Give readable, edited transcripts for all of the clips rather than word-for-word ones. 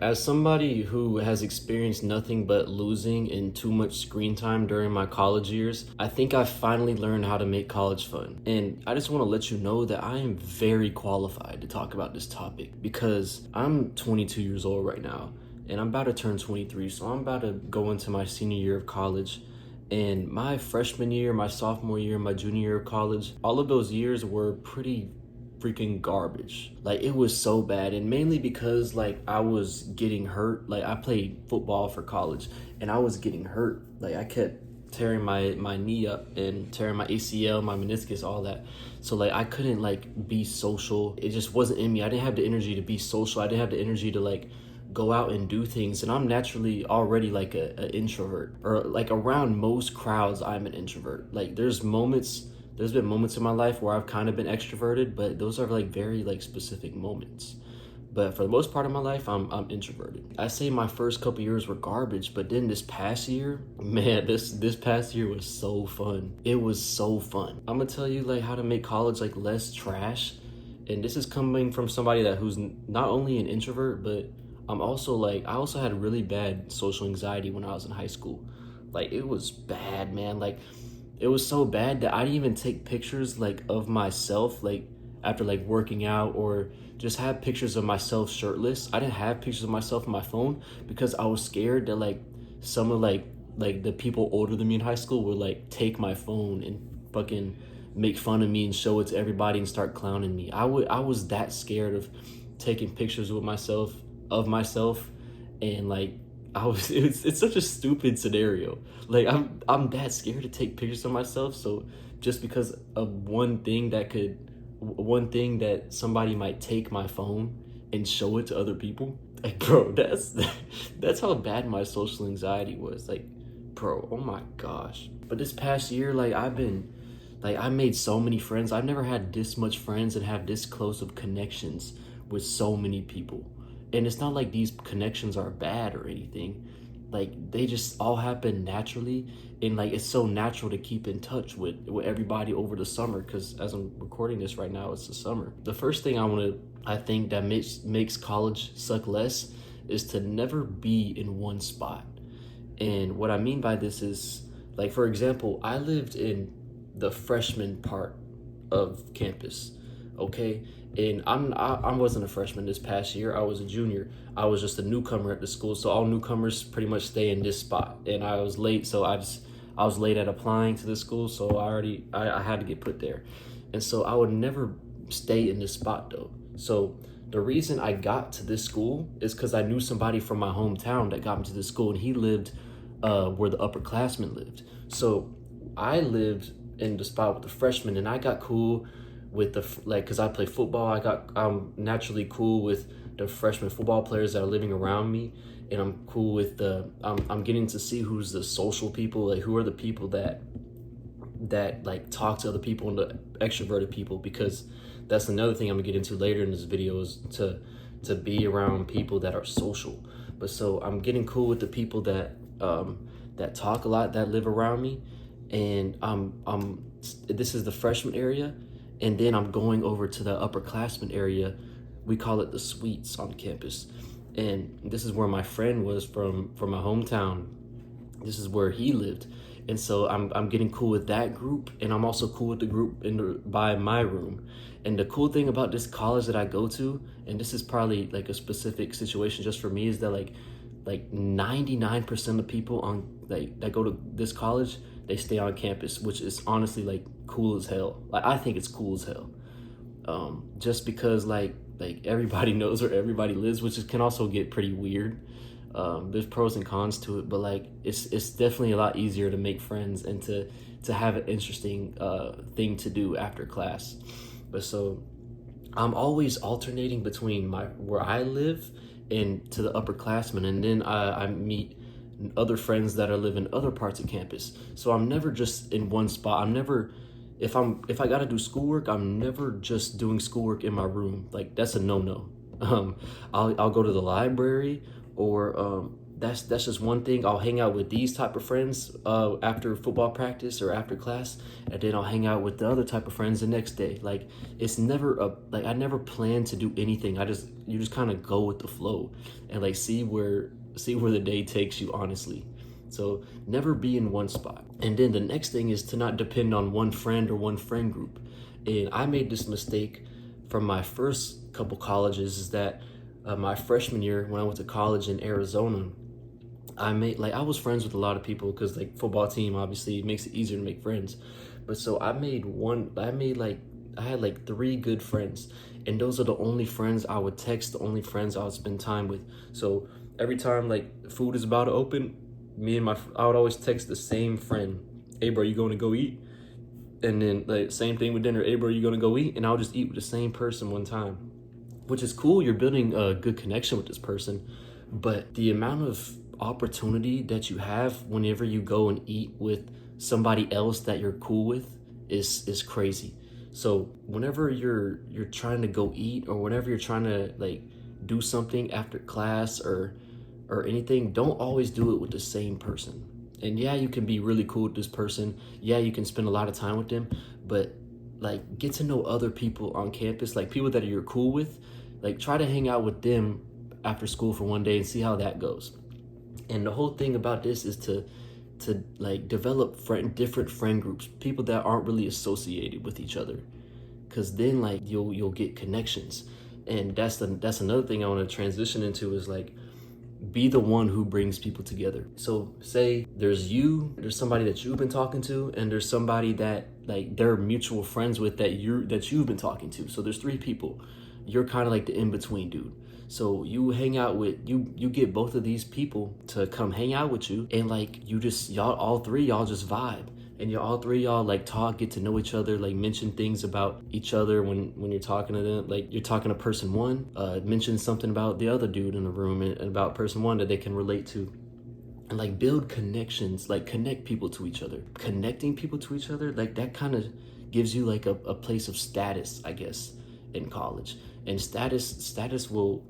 As somebody who has experienced nothing but losing and too much screen time during my college years, I think I finally learned how to make college fun. And I just want to let you know that I am very qualified to talk about this topic because I'm 22 years old right now and I'm about to turn 23. So I'm about to go into my senior year of college. And my freshman year, my sophomore year, my junior year of college, all of those years were pretty freaking garbage. Like, it was so bad, and mainly because like I was getting hurt. Like, I played football for college and I was getting hurt. Like, I kept tearing my knee up and tearing my ACL, my meniscus, all that. So like I couldn't like be social. It just wasn't in me. I didn't have the energy to be social. I didn't have the energy to like go out and do things, and I'm naturally already like a introvert, or like around most crowds I'm an introvert. Like, there's been moments in my life where I've kind of been extroverted, but those are like very like specific moments. But for the most part of my life, I'm introverted. I say my first couple years were garbage, but then this past year, man, this past year was so fun. It was so fun. I'm gonna tell you like how to make college like less trash, and this is coming from somebody who's not only an introvert, but I also had really bad social anxiety when I was in high school. Like, it was bad, man. Like, it was so bad that I didn't even take pictures like of myself like after like working out, or just have pictures of myself shirtless. I didn't have pictures of myself on my phone because I was scared that like some of like the people older than me in high school would like take my phone and fucking make fun of me and show it to everybody and start clowning me. I was that scared of taking pictures with myself of myself, and like it's such a stupid scenario. Like, I'm that scared to take pictures of myself, so just because of one thing that somebody might take my phone and show it to other people, like, bro, that's how bad my social anxiety was. Like, bro, oh my gosh. But this past year, like, I made so many friends. I've never had this much friends and have this close of connections with so many people. And it's not like these connections are bad or anything. Like, they just all happen naturally, and like it's so natural to keep in touch with everybody over the summer, because as I'm recording this right now, it's the summer. The first thing I think that makes college suck less is to never be in one spot. And what I mean by this is, like, for example, I lived in the freshman part of campus, okay? And I wasn't a freshman this past year. I was a junior. I was just a newcomer at the school. So all newcomers pretty much stay in this spot. And I was late, so I was late at applying to the school. So I had to get put there. And so I would never stay in this spot though. So the reason I got to this school is because I knew somebody from my hometown that got me to this school, and he lived where the upperclassmen lived. So I lived in the spot with the freshmen, and I got cool with because I play football. I'm naturally cool with the freshman football players that are living around me, and I'm cool with I'm getting to see who's the social people, like who are the people that like talk to other people, and the extroverted people, because that's another thing I'm gonna get into later in this video, is to be around people that are social. But so I'm getting cool with the people that talk a lot, that live around me, and this is the freshman area. And then I'm going over to the upperclassmen area. We call it the suites on campus. And this is where my friend was from my hometown. This is where he lived. And so I'm getting cool with that group, and I'm also cool with the group by my room. And the cool thing about this college that I go to, and this is probably like a specific situation just for me, is that like 99% of people that go to this college, they stay on campus, which is honestly like cool as hell. Like, I think it's cool as hell. Just because like everybody knows where everybody lives, which can also get pretty weird. There's pros and cons to it, but like it's definitely a lot easier to make friends and to have an interesting thing to do after class. But so I'm always alternating between where I live and to the upperclassmen, and then I meet other friends that are live in other parts of campus. So I'm never just in one spot. I'm never, if I gotta do schoolwork, I'm never just doing schoolwork in my room. Like, that's a no-no. I'll go to the library, or that's just one thing. I'll hang out with these type of friends after football practice or after class, and then I'll hang out with the other type of friends the next day. Like it's never a like I never plan to do anything. You just kind of go with the flow and like see where the day takes you, honestly. So never be in one spot. And then the next thing is to not depend on one friend or one friend group. And I made this mistake from my first couple colleges, is that my freshman year when I went to college in Arizona, I was friends with a lot of people because like football team obviously makes it easier to make friends. But so I had like three good friends, and those are the only friends I would text, the only friends I would spend time with. So every time like food is about to open, I would always text the same friend, "Hey bro, you going to go eat?" And then like same thing with dinner, "Hey bro, you going to go eat?" And I'll just eat with the same person one time, which is cool. You're building a good connection with this person, but the amount of opportunity that you have whenever you go and eat with somebody else that you're cool with is crazy. So whenever you're trying to go eat, or whenever you're trying to like do something after class or anything, don't always do it with the same person. And yeah, you can be really cool with this person. Yeah, you can spend a lot of time with them, but like get to know other people on campus, like people that you're cool with. Like try to hang out with them after school for one day and see how that goes. And the whole thing about this is to like develop different friend groups, people that aren't really associated with each other, because then like you'll get connections. And that's another thing I want to transition into, is like be the one who brings people together. So say there's somebody that you've been talking to, and there's somebody that like they're mutual friends with that you've been talking to. So there's three people. You're kind of like the in-between dude. So you hang out with you get both of these people to come hang out with you, and like all three y'all just vibe, and all three y'all like talk, get to know each other, like mention things about each other when you're talking to them. Like you're talking to person one, mention something about the other dude in the room, and about person one that they can relate to. And like build connections, like connect people to each other. Connecting people to each other, like that kind of gives you like a place of status, I guess, in college. And status will,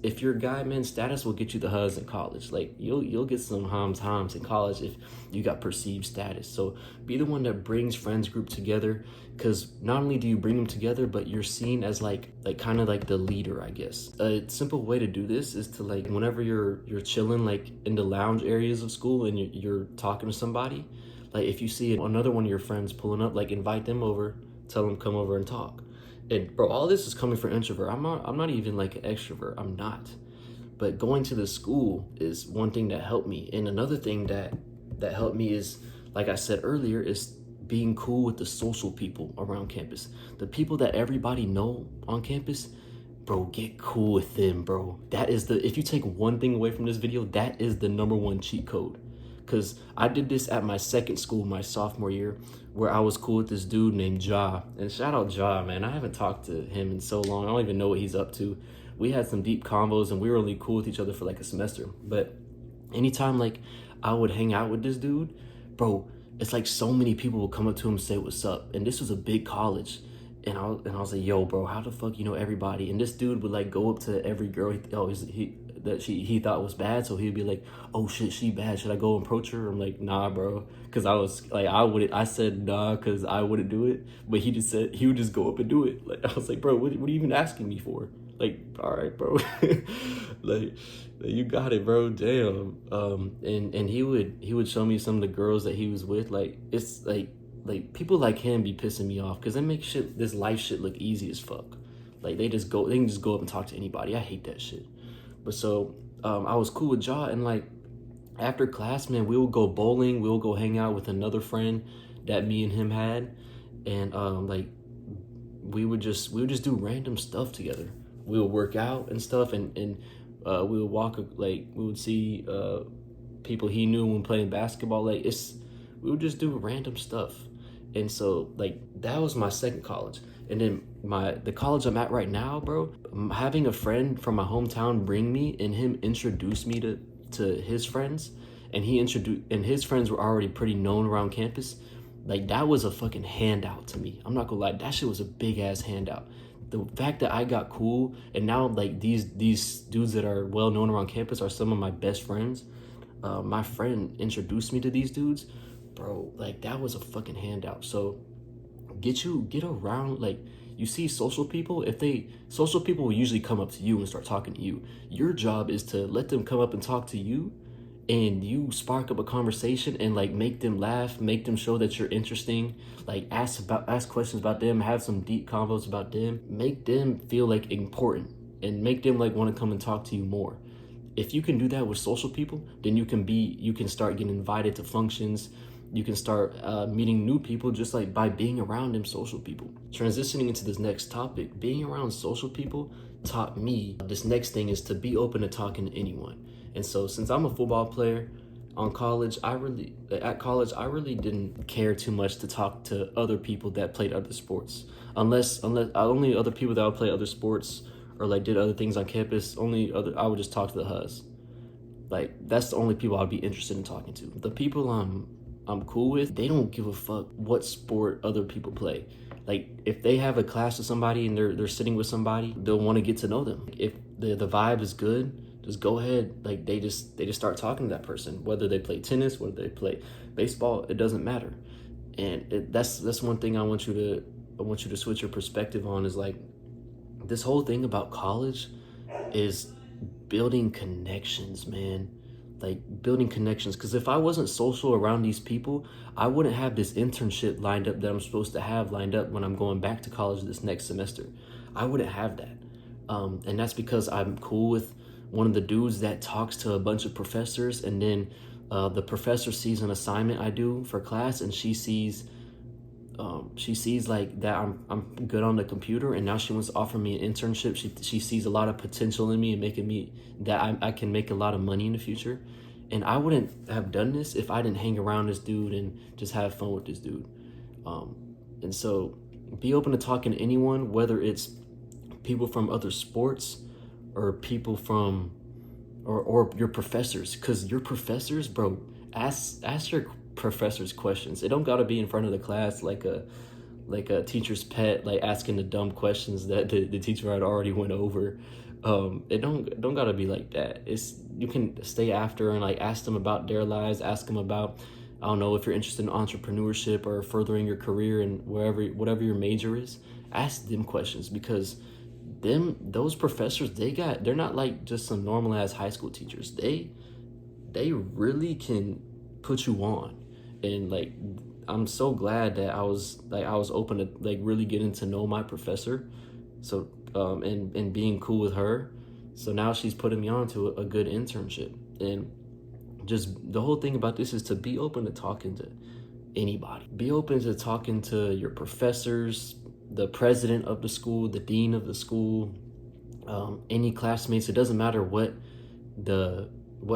if you're a guy, man, status will get you the huzz in college. Like you'll get some hums in college if you got perceived status. So be the one that brings friends group together, because not only do you bring them together, but you're seen as like kind of like the leader, I guess. A simple way to do this is to like whenever you're chilling like in the lounge areas of school and you're talking to somebody, like if you see another one of your friends pulling up, like invite them over, tell them come over and talk. And bro, all this is coming from introvert. I'm not even like an extrovert. I'm not. But going to the school is one thing that helped me. And another thing that helped me is, like I said earlier, is being cool with the social people around campus. The people that everybody know on campus, bro, get cool with them, bro. If you take one thing away from this video, that is the number one cheat code. Because I did this at my second school, my sophomore year, where I was cool with this dude named Ja. And shout out Ja, man. I haven't talked to him in so long. I don't even know what he's up to. We had some deep combos, and we were only cool with each other for like a semester. But anytime like I would hang out with this dude, bro, it's like so many people would come up to him and say what's up. And this was a big college. And I was like, yo, bro, how the fuck you know everybody? And this dude would like go up to every girl he thought was bad, so he'd be like, oh shit, she bad, should I go approach her? I'm like, nah, bro, because I said nah because I wouldn't do it, but he would just go up and do it. Like I was like, bro, what are you even asking me for? Like, all right, bro. like you got it, bro, damn. And he would show me some of the girls that he was with. Like it's like people like him be pissing me off, because they make this life shit look easy as fuck. Like they can just go up and talk to anybody. I hate that shit. But so I was cool with Ja, and like after class, man, we would go bowling. We would go hang out with another friend that me and him had, and like we would just do random stuff together. We would work out and stuff, and we would walk, like we would see people he knew when playing basketball. Like we would just do random stuff. And so like that was my second college. And then the college I'm at right now, bro, having a friend from my hometown bring me, and him introduce me to his friends, and his friends were already pretty known around campus. Like that was a fucking handout to me. I'm not gonna lie, that shit was a big ass handout. the fact that I got cool and now like these dudes that are well known around campus are some of my best friends. My friend introduced me to these dudes, bro. Like that was a fucking handout. So get around, like, you see social people, social people will usually come up to you and start talking to you. Your job is to let them come up and talk to you, and you spark up a conversation and like make them laugh, make them show that you're interesting, like ask questions about them, have some deep convos about them, make them feel like important, and make them like want to come and talk to you more. If you can do that with social people, then you can start getting invited to functions. You can start meeting new people just like by being around them social people. Transitioning into this next topic, being around social people taught me this next thing is to be open to talking to anyone. And so since I'm a football player at college, I really didn't care too much to talk to other people that played other sports. Unless only other people that would play other sports or like did other things on campus, I would just talk to the Huz. Like that's the only people I'd be interested in talking to. The people I'm cool with, they don't give a fuck what sport other people play. Like if they have a class with somebody and they're sitting with somebody, they'll want to get to know them. If the vibe is good, just go ahead. Like they just start talking to that person, whether they play tennis, whether they play baseball, it doesn't matter. And that's one thing I want you to switch your perspective on, is like this whole thing about college is building connections, man. Like building connections, because if I wasn't social around these people, I wouldn't have this internship lined up that I'm supposed to have lined up when I'm going back to college this next semester. I wouldn't have that, and that's because I'm cool with one of the dudes that talks to a bunch of professors, and then the professor sees an assignment I do for class, and she sees like that I'm good on the computer, and now she wants to offer me an internship. She sees a lot of potential in me and making me that I can make a lot of money in the future. And I wouldn't have done this if I didn't hang around this dude and just have fun with this dude. And so be open to talking to anyone, whether it's people from other sports or people from or your professors, because your professors, bro, ask your professors questions. It don't gotta be in front of the class like a teacher's pet, like asking the dumb questions that the teacher had already went over. It don't gotta be like that. You can stay after and like ask them about their lives, ask them about, I don't know, if you're interested in entrepreneurship or furthering your career and whatever your major is. Ask them questions, because those professors, they're not like just some normal ass high school teachers. They really can put you on. And like I'm so glad that I was open to like really getting to know my professor. So and being cool with her. So now she's putting me on to a good internship. And just the whole thing about this is to be open to talking to anybody. Be open to talking to your professors, the president of the school, the dean of the school, any classmates. It doesn't matter what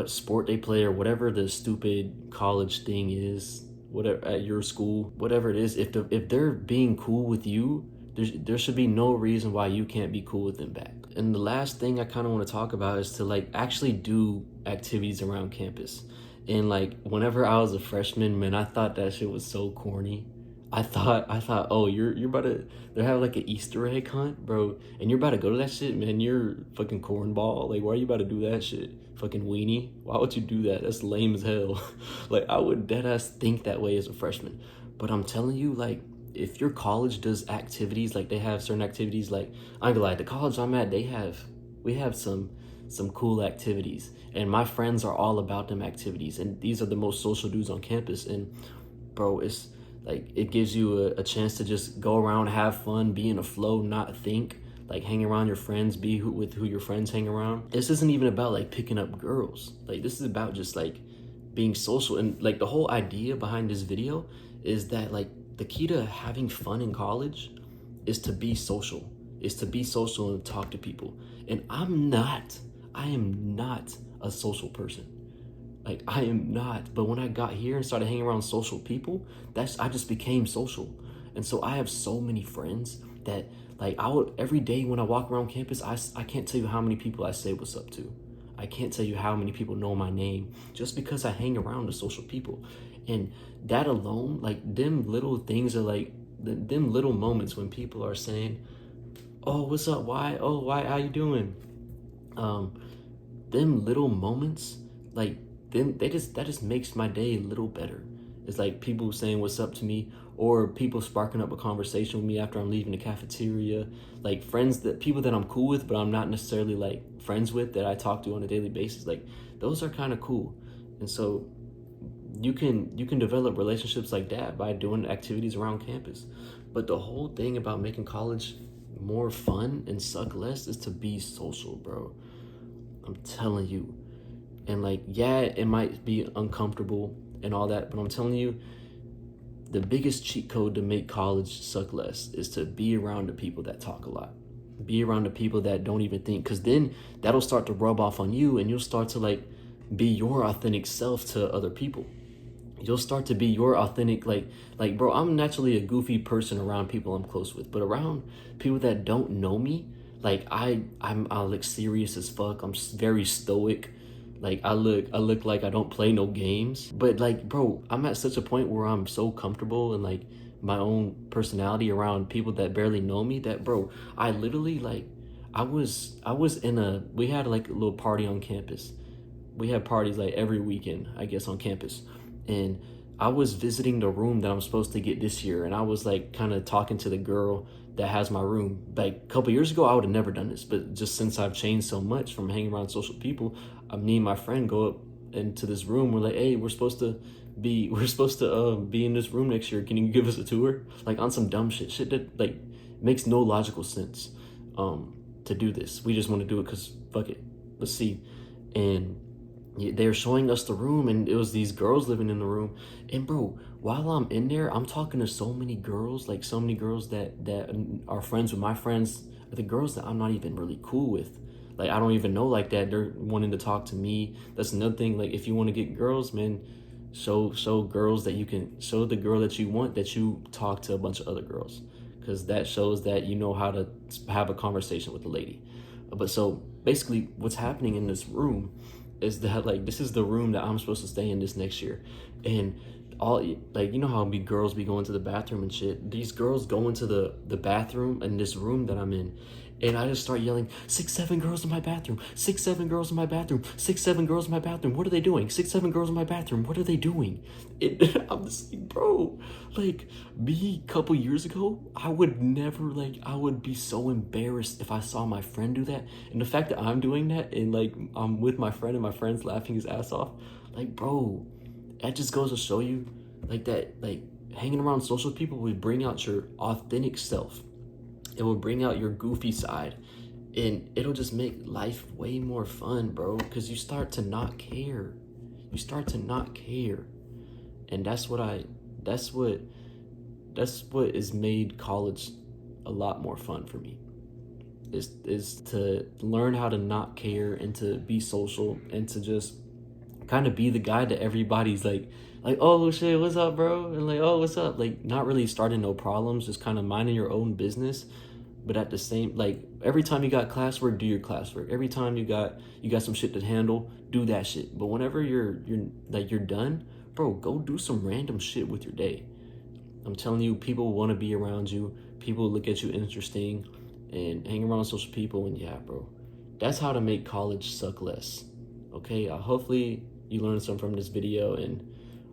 sport they play or whatever the stupid college thing is, whatever at your school, whatever it is. If they're being cool with you, there should be no reason why you can't be cool with them back. And the last thing I kind of want to talk about is to like actually do activities around campus. And like whenever I was a freshman, man, I thought that shit was so corny. I thought, oh, you're about to, they have like an Easter egg hunt, bro, and you're about to go to that shit, man. You're fucking cornball. Like, why are you about to do that shit? Fucking weenie. Why would you do that? That's lame as hell. Like, I would deadass think that way as a freshman. But I'm telling you, like, if your college does activities, like they have certain activities, like I'm gonna lie, the college I'm at, we have some cool activities, and my friends are all about them activities, and these are the most social dudes on campus. And bro, it's like it gives you a chance to just go around, have fun, be in a flow, not think, like hang around your friends, with who your friends hang around. This isn't even about like picking up girls. Like this is about just like being social. And like the whole idea behind this video is that like the key to having fun in college is to be social, and talk to people. And I am not a social person. Like I am not. But when I got here and started hanging around social people, I just became social. And so I have so many friends that like every day when I walk around campus, I can't tell you how many people I say what's up to. I can't tell you how many people know my name just because I hang around the social people. And that alone, like them little things are like them little moments when people are saying, oh, what's up? Why? Oh, why? How you doing? Um, them little moments, like them, that just makes my day a little better. It's like people saying what's up to me, or people sparking up a conversation with me after I'm leaving the cafeteria. Like friends that people that I'm cool with, but I'm not necessarily like friends with that I talk to on a daily basis. Like those are kind of cool, and so you can develop relationships like that by doing activities around campus. But the whole thing about making college more fun and suck less is to be social, bro. I'm telling you. And like, yeah, it might be uncomfortable and all that, but I'm telling you, the biggest cheat code to make college suck less is to be around the people that talk a lot. Be around the people that don't even think, because then that'll start to rub off on you and you'll start to like be your authentic self to other people. You'll start to be your authentic, like bro, I'm naturally a goofy person around people I'm close with, but around people that don't know me, like I look serious as fuck. I'm very stoic. Like I look like I don't play no games. But like bro, I'm at such a point where I'm so comfortable and like my own personality around people that barely know me that bro, I literally like I was in a we had like a little party on campus. We have parties like every weekend, I guess, on campus. And I was visiting the room that I'm supposed to get this year, and I was like kind of talking to the girl that has my room. Like a couple years ago, I would have never done this, but just since I've changed so much from hanging around social people, me and my friend go up into this room. We're like, hey, we're supposed to be in this room next year. Can you give us a tour? Like on some dumb shit that like makes no logical sense. To do this, we just want to do it because fuck it, let's see. And they're showing us the room, and it was these girls living in the room. And bro, while I'm in there, I'm talking to so many girls, like so many girls that are friends with my friends, the girls that I'm not even really cool with. Like I don't even know like that. They're wanting to talk to me. That's another thing. Like if you want to get girls, man, show girls that you can show the girl that you want that you talk to a bunch of other girls, because that shows that you know how to have a conversation with a lady. But so basically, what's happening in this room is that like this is the room that I'm supposed to stay in this next year, and all like you know how girls be going to the bathroom and shit. These girls go into the bathroom in this room that I'm in, and I just start yelling, 6, 7 girls in my bathroom, 6, 7 girls in my bathroom, 6, 7 girls in my bathroom. What are they doing? 6, 7 girls in my bathroom. What are they doing? I'm just like, bro, like me a couple years ago, I would never like, I would be so embarrassed if I saw my friend do that. And the fact that I'm doing that and like I'm with my friend and my friend's laughing his ass off, like, bro, that just goes to show you like that, like hanging around social people will bring out your authentic self. It will bring out your goofy side, and it'll just make life way more fun, bro, because you start to not care. You start to not care. And that's what has made college a lot more fun for me. Is to learn how to not care and to be social and to just kind of be the guy that everybody's like, oh shit, what's up, bro? And like, oh, what's up? Like, not really starting no problems, just kind of minding your own business. But at the same, like, every time you got classwork, do your classwork. Every time you got some shit to handle, do that shit. But whenever you're done, bro, go do some random shit with your day. I'm telling you, people want to be around you. People look at you interesting, and hang around social people. And yeah, bro, that's how to make college suck less. Okay, hopefully you learned something from this video, and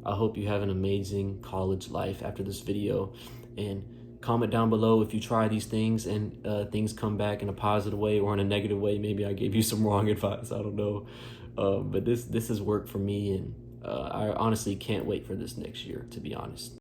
I hope you have an amazing college life after this video. And comment down below if you try these things and things come back in a positive way or in a negative way. Maybe I gave you some wrong advice, I don't know. But this has worked for me, and I honestly can't wait for this next year, to be honest.